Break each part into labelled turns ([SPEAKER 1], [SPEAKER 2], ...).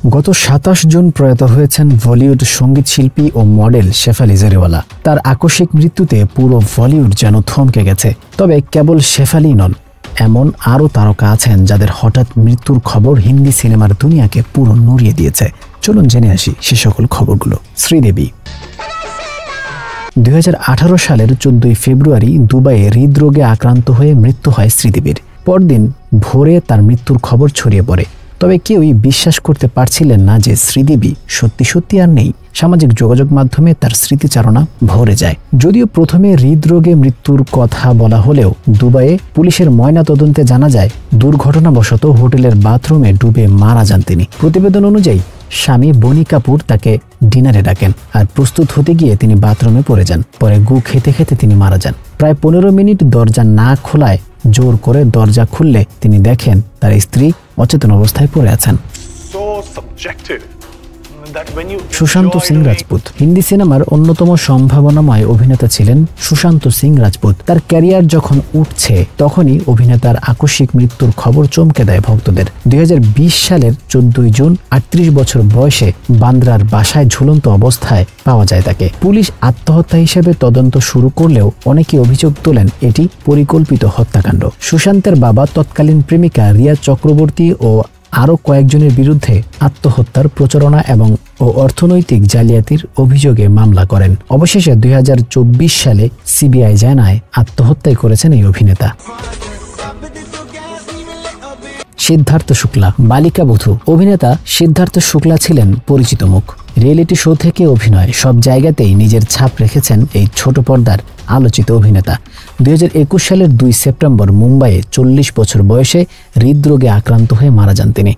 [SPEAKER 1] গত ২৭ জুন প্রয়াত হয়েছেন বলিউড সঙ্গীত শিল্পী ও মডেল শেফালি জারিওয়ালা। তার আকস্মিক মৃত্যুতে পুরো বলিউড যেন থমকে গেছে। তবে কেবল শেফালি নন, এমন আরও তারকা আছেন যাদের হঠাৎ মৃত্যুর খবর হিন্দি সিনেমার দুনিয়াকে পুরো নড়িয়ে দিয়েছে। চলুন জেনে আসি সে সকল খবরগুলো। শ্রীদেবী ২০১৮ সালের ১৪ ফেব্রুয়ারি দুবাইয়ে হৃদরোগে আক্রান্ত হয়ে মৃত্যু হয় শ্রীদেবীর। পরদিন ভোরে তার মৃত্যুর খবর ছড়িয়ে পড়ে। তবে কেউই বিশ্বাস করতে পারছিলেন না যে শ্রীদেবী সত্যি সত্যি আর নেই। সামাজিক যোগাযোগ মাধ্যমে তার স্মৃতিচারণা ভরে যায়। যদিও প্রথমে হৃদরোগে মৃত্যুর কথা বলা হলেও দুবাইয়ে পুলিশের ময়না তদন্তে জানা যায় দুর্ঘটনাবশত হোটেলের বাথরুমে ডুবে মারা যান তিনি। প্রতিবেদন অনুযায়ী স্বামী বনি কাপুর তাকে ডিনারে ডাকেন, আর প্রস্তুত হতে গিয়ে তিনি বাথরুমে পড়ে যান। পরে গু খেতে খেতে তিনি মারা যান। প্রায় ১৫ মিনিট দরজা না খোলায় জোর করে দরজা খুললে তিনি দেখেন তার স্ত্রী অচেতন অবস্থায় পড়ে আছেন। সুশান্ত সিং রাজপুত হিন্দি সিনেমার অন্যতম সম্ভাবনাময় অভিনেতা ছিলেন সুশান্ত সিং রাজপুত। তার ক্যারিয়ার যখন উঠছে তখনই অভিনেতার আকস্মিক মৃত্যুর খবর চমকে দেয় ভক্তদের। ২০২০ সালের ১৪ জুন ৩৮ বছর বয়সে বান্দ্রার বাসায় ঝুলন্ত অবস্থায় পাওয়া যায় তাকে। পুলিশ আত্মহত্যা হিসেবে তদন্ত শুরু করলেও অনেকে অভিযোগ তোলেন এটি পরিকল্পিত হত্যাকাণ্ড। সুশান্তের বাবা তৎকালীন প্রেমিকা রিয়া চক্রবর্তী ও আরও কয়েকজনের বিরুদ্ধে আত্মহত্যার প্রচারণা এবং অর্থনৈতিক জালিয়াতির অভিযোগে মামলা করেন। অবশেষে ২০২৪ সালে সিবিআই জানায় আত্মহত্যাই করেছেন এই অভিনেতা। সিদ্ধার্থ শুক্লা বালিকা বধূ অভিনেতা সিদ্ধার্থ শুক্লা ছিলেন পরিচিত মুখ। রিয়েলিটি শো থেকে অভিনয়, সব জায়গাতেই নিজের ছাপ রেখেছেন এই ছোট পর্দার আলোচিত অভিনেতা। ২০২১ সালের ২ সেপ্টেম্বর মুম্বাইয়ে ৪০ বছর বয়সে হৃদরোগে আক্রান্ত হয়ে মারা যান তিনি।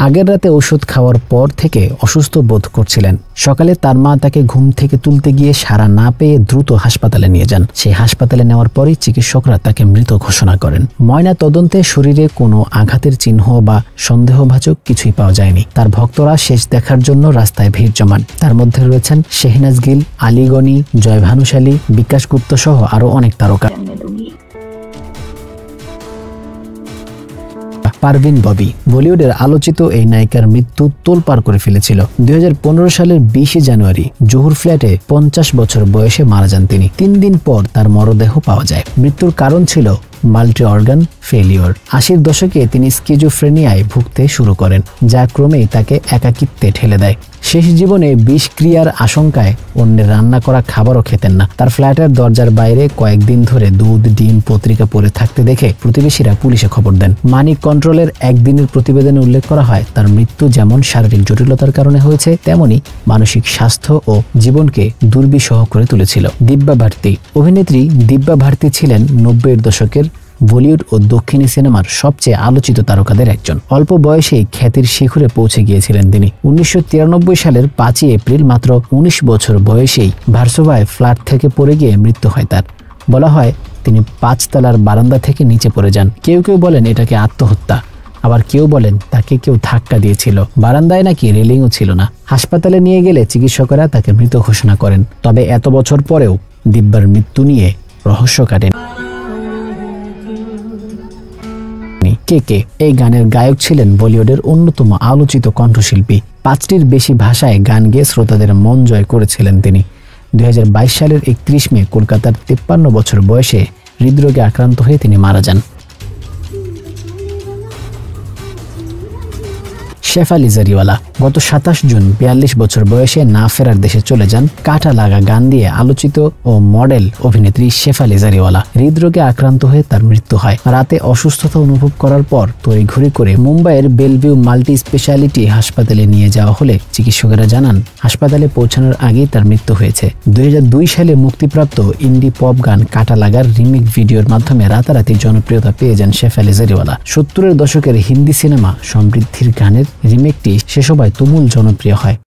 [SPEAKER 1] আগের রাতে ওষুধ খাওয়ার পর থেকে অসুস্থ বোধ করছিলেন। সকালে তার মা তাকে ঘুম থেকে তুলতে গিয়ে সাড়া না পেয়ে দ্রুত হাসপাতালে নিয়ে যান। সেই হাসপাতালে নেওয়ার পরই চিকিৎসকরা তাকে মৃত ঘোষণা করেন। ময়না তদন্তে শরীরে কোনো আঘাতের চিহ্ন বা সন্দেহভাজক কিছুই পাওয়া যায়নি। তার ভক্তরা শেষ দেখার জন্য রাস্তায় ভিড় জমান। তার মধ্যে রয়েছেন শেহনাজ গিল, আলী গনি, জয় ভানুশালী, বিকাশ গুপ্ত সহ আরো অনেক তারকা। পারভিন ববি বলিউডের আলোচিত এই নায়িকার মৃত্যু তোলপাড় করে ফেলেছিল। ২০১৫ সালের ২০ জানুয়ারি জোহর ফ্ল্যাটে ৫০ বছর বয়সে মারা যান তিনি। ৩ দিন পর তার মরদেহ পাওয়া যায়। মৃত্যুর কারণ ছিল মাল্টি অর্গান ফেলিওর। ৮০ দশকে তিনি স্কিজোফ্রেনিয়ায় ভুগতে শুরু করেন, যা ক্রমেই তাকে একাকিত্বে ঠেলে দেয়। শেষ জীবনে বিষক্রিয়ার আশঙ্কায় অন্যের রান্না করা খাবারও খেতেন না। তার ফ্ল্যাটের দরজার বাইরে কয়েকদিন ধরে দুধ, ডিম, পত্রিকা পড়ে থাকতে দেখে প্রতিবেশীরা পুলিশে খবর দেন। মানি কন্ট্রোলের একদিনের প্রতিবেদনে উল্লেখ করা হয় তার মৃত্যু যেমন শারীরিক জটিলতার কারণে হয়েছে, তেমনি মানসিক স্বাস্থ্য ও জীবনকে দুর্বিষহ করে তুলেছিল। দিব্যা ভারতী অভিনেত্রী দিব্যা ভারতী ছিলেন ৯০-এর দশকের বলিউড ও দক্ষিণী সিনেমার সবচেয়ে আলোচিত তারকাদের একজন। অল্প বয়সেই খ্যাতির শিখরে পৌঁছে গিয়েছিলেন তিনি। ১৯৯৩ সালের ৫ই এপ্রিল মাত্র ১৯ বছর বয়সেই ভার্সোভায় ফ্ল্যাট থেকে পড়ে গিয়ে মৃত্যু হয় তার। বলা হয় তিনি ৫ তলার বারান্দা থেকে নিচে পড়ে যান। কেউ কেউ বলেন এটাকে আত্মহত্যা, আবার কেউ বলেন তাকে কেউ ধাক্কা দিয়েছিল। বারান্দায় নাকি রেলিংও ছিল না। হাসপাতালে নিয়ে গেলে চিকিৎসকেরা তাকে মৃত ঘোষণা করেন। তবে এত বছর পরেও দিব্যার মৃত্যু নিয়ে রহস্য কাটেনি। কে এই গানের গায়ক ছিলেন বলিউডের অন্যতম আলোচিত কণ্ঠশিল্পী। ৫টির বেশি ভাষায় গান গেয়ে শ্রোতাদের মন জয় করেছিলেন তিনি। ২০২২ সালের ৩১ মে কলকাতার ৫৩ বছর বয়সে হৃদরোগে আক্রান্ত হয়ে তিনি মারা যান। শেফালি জারিওয়ালা গত ২৭ জুন ৪২ বছর বয়সে না ফেরার দেশে চলে যান। কাটা লাগা গান দিয়ে আলোচিত ও মডেল অভিনেত্রী শেফালি জারিওয়ালা হৃদরোগে আক্রান্ত হয়ে তার মৃত্যু হয়। রাতে অসুস্থতা অনুভব করার পর তড়িঘড়ি করে মুম্বাইয়ের বেলভিউ মাল্টি স্পেশালিটি হাসপাতালে নিয়ে যাওয়া হলে চিকিৎসকেরা জানান হাসপাতালে পৌঁছানোর আগেই তার মৃত্যু হয়েছে। ২০০২ সালে মুক্তিপ্রাপ্ত ইন্ডি পপ গান কাটা লাগার রিমিক ভিডিওর মাধ্যমে রাতারাতি জনপ্রিয়তা পেয়ে যান শেফালি জারিওয়ালা। ৭০-এর দশকের হিন্দি সিনেমা সমৃদ্ধির গানের রিমেকটি সে সময় তুমুল জনপ্রিয় হয়।